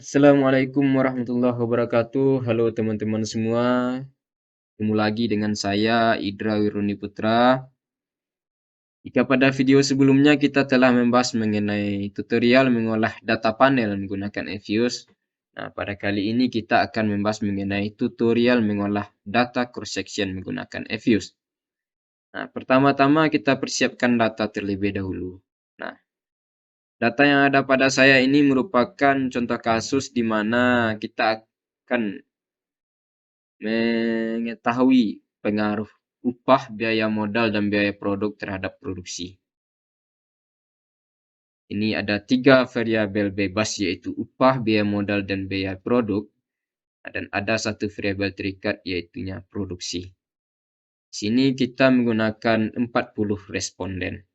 Assalamualaikum warahmatullahi wabarakatuh. Halo teman-teman semua. Ketemu lagi dengan saya Idra Wiruni Putra. Jika pada video sebelumnya kita telah membahas mengenai tutorial mengolah data panel menggunakan Evius. Nah, pada kali ini kita akan membahas mengenai tutorial mengolah data cross section menggunakan Evius. Nah, pertama-tama kita persiapkan data terlebih dahulu. Nah, data yang ada pada saya ini merupakan contoh kasus di mana kita akan mengetahui pengaruh upah, biaya modal, dan biaya produk terhadap produksi. Ini ada 3 variabel bebas yaitu upah, biaya modal, dan biaya produk. Dan ada satu variabel terikat yaitu produksi. Di sini kita menggunakan 40 responden.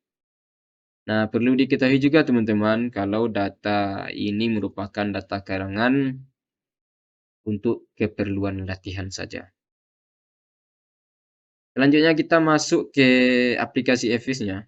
Nah, perlu diketahui juga teman-teman kalau data ini merupakan data karangan untuk keperluan latihan saja. Selanjutnya kita masuk ke aplikasi Evis-nya.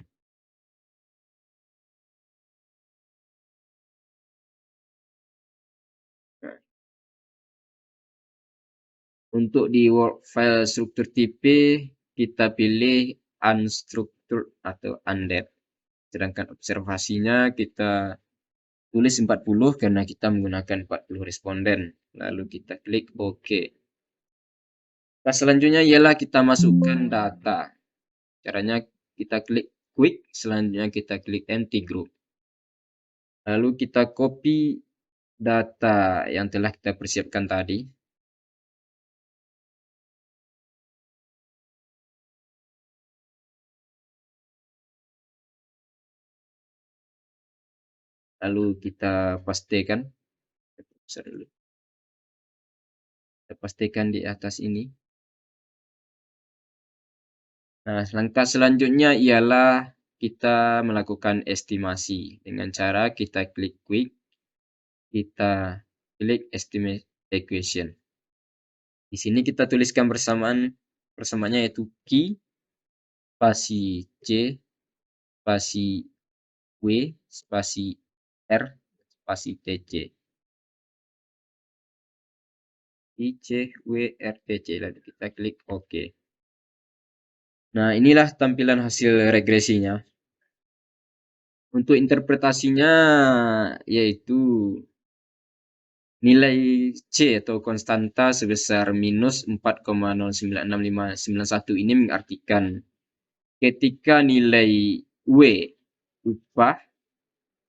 Untuk di work file struktur tipe, kita pilih unstructured atau undepth. Sedangkan observasinya kita tulis 40 karena kita menggunakan 40 responden. Lalu kita klik OK. Nah, selanjutnya ialah kita masukkan data. Caranya kita klik quick, selanjutnya kita klik empty group. Lalu kita copy data yang telah kita persiapkan tadi. Lalu kita pastikan. Kita pastikan di atas ini. Nah, langkah selanjutnya ialah kita melakukan estimasi dengan cara kita klik quick, kita klik estimate equation. Di sini kita tuliskan persamaannya yaitu Q spasi C spasi W spasi R spasi TC. I C W R TC, lalu kita klik OK. Nah, inilah tampilan hasil regresinya. Untuk interpretasinya yaitu nilai C atau konstanta sebesar minus 4,096591 ini mengartikan ketika nilai W upah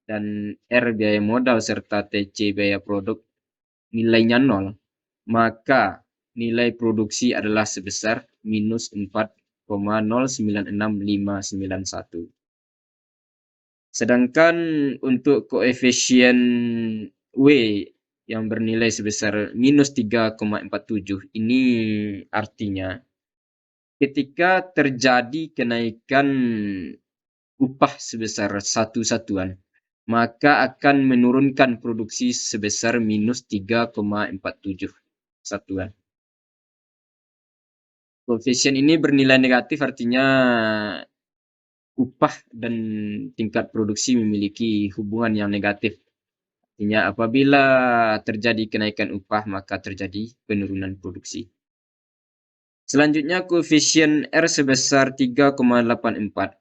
dan R biaya modal serta TC biaya produk nilainya 0, maka nilai produksi adalah sebesar minus 4,096591. Sedangkan untuk koefisien W yang bernilai sebesar minus 3,47 ini artinya ketika terjadi kenaikan upah sebesar 1 satuan, maka akan menurunkan produksi sebesar minus 3,47 satuan. Koefisien ini bernilai negatif artinya upah dan tingkat produksi memiliki hubungan yang negatif. Artinya apabila terjadi kenaikan upah maka terjadi penurunan produksi. Selanjutnya koefisien R sebesar 3,84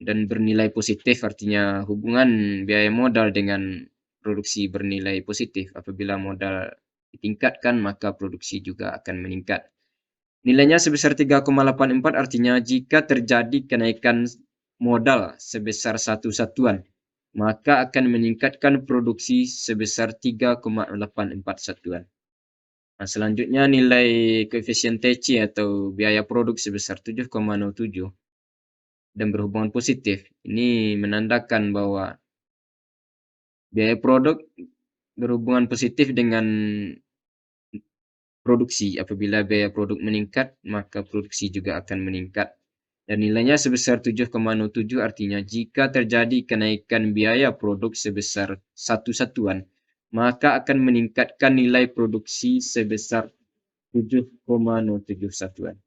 dan bernilai positif artinya hubungan biaya modal dengan produksi bernilai positif. Apabila modal ditingkatkan maka produksi juga akan meningkat. Nilainya sebesar 3,84 artinya jika terjadi kenaikan modal sebesar 1 satuan, maka akan meningkatkan produksi sebesar 3,84 satuan. Nah, selanjutnya nilai koefisien TC atau biaya produk sebesar 7,07 dan berhubungan positif. Ini menandakan bahwa biaya produk berhubungan positif dengan produksi. Apabila biaya produk meningkat, maka produksi juga akan meningkat. Dan nilainya sebesar 7,07 artinya jika terjadi kenaikan biaya produk sebesar 1 satuan, maka akan meningkatkan nilai produksi sebesar 7,07 satuan.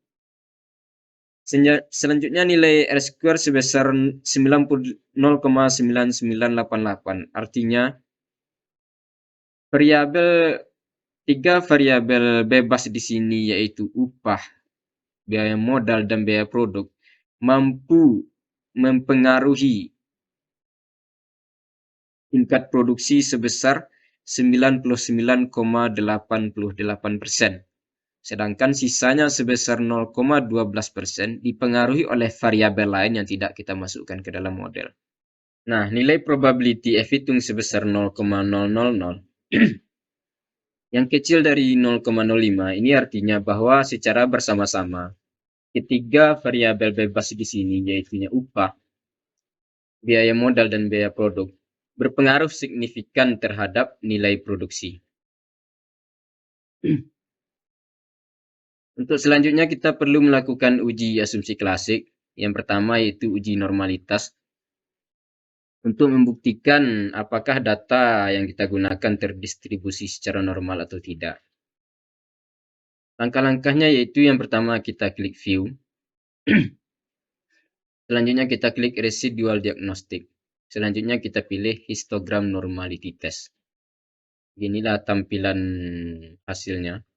Selanjutnya nilai R square sebesar 0,9988 artinya Tiga variabel bebas di sini yaitu upah, biaya modal, dan biaya produk mampu mempengaruhi tingkat produksi sebesar 99,88%. Sedangkan sisanya sebesar 0,12% dipengaruhi oleh variabel lain yang tidak kita masukkan ke dalam model. Nah, nilai probability F hitung sebesar 0,000 yang kecil dari 0,05 ini artinya bahwa secara bersama-sama ketiga variabel bebas di sini yaitu upah, biaya modal, dan biaya produk berpengaruh signifikan terhadap nilai produksi. Untuk selanjutnya kita perlu melakukan uji asumsi klasik. Yang pertama yaitu uji normalitas. Untuk membuktikan apakah data yang kita gunakan terdistribusi secara normal atau tidak. Langkah-langkahnya yaitu yang pertama kita klik view. Selanjutnya kita klik residual diagnostic. Selanjutnya kita pilih histogram normality test. Inilah tampilan hasilnya.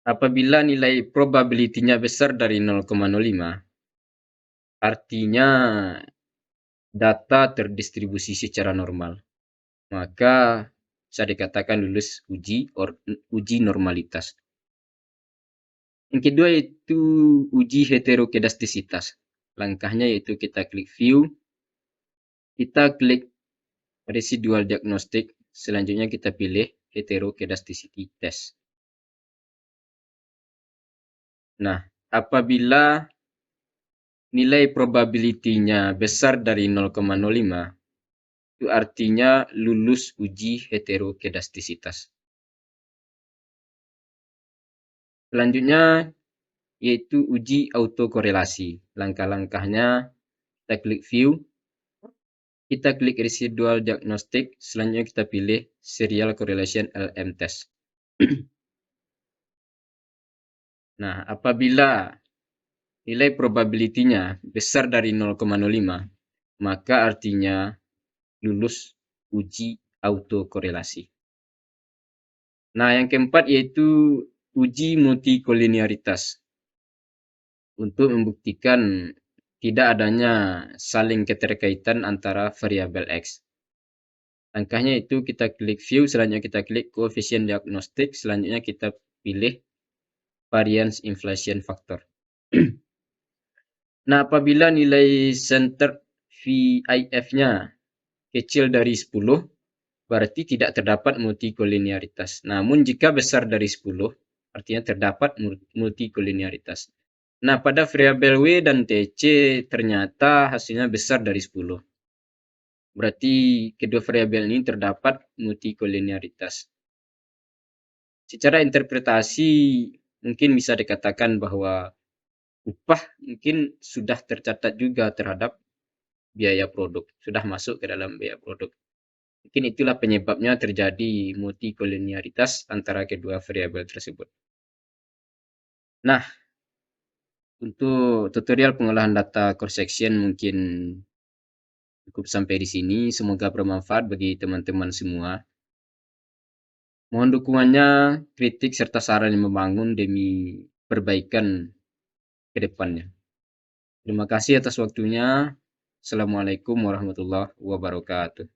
Apabila nilai probability-nya besar dari 0,05, artinya data terdistribusi secara normal. Maka bisa dikatakan lulus uji normalitas. Yang kedua yaitu uji heterokedastisitas. Langkahnya yaitu kita klik view, kita klik residual diagnostic, selanjutnya kita pilih heterokedasticity test. Nah, apabila nilai probability-nya besar dari 0,05, itu artinya lulus uji heterokedastisitas. Selanjutnya yaitu uji autokorelasi. Langkah-langkahnya kita klik view, kita klik residual diagnostic, selanjutnya kita pilih serial correlation LM test. Nah, apabila nilai probability-nya besar dari 0,05, maka artinya lulus uji autokorelasi. Nah, yang keempat yaitu uji multikolinearitas. Untuk membuktikan tidak adanya saling keterkaitan antara variabel X. Langkahnya itu kita klik view, selanjutnya kita klik coefficient diagnostic, selanjutnya kita pilih variance inflation factor. Nah, apabila nilai center VIF-nya kecil dari 10, berarti tidak terdapat multikolinearitas. Namun jika besar dari 10, artinya terdapat multikolinearitas. Nah, pada variabel W dan TC ternyata hasilnya besar dari 10. Berarti kedua variabel ini terdapat multikolinearitas. Secara interpretasi mungkin bisa dikatakan bahwa upah mungkin sudah tercatat juga terhadap biaya produk, sudah masuk ke dalam biaya produk. Mungkin itulah penyebabnya terjadi multikolinearitas antara kedua variabel tersebut. Nah, untuk tutorial pengolahan data cross section mungkin cukup sampai di sini. Semoga bermanfaat bagi teman-teman semua. Mohon dukungannya, kritik, serta saran yang membangun demi perbaikan ke depannya. Terima kasih atas waktunya. Assalamualaikum warahmatullahi wabarakatuh.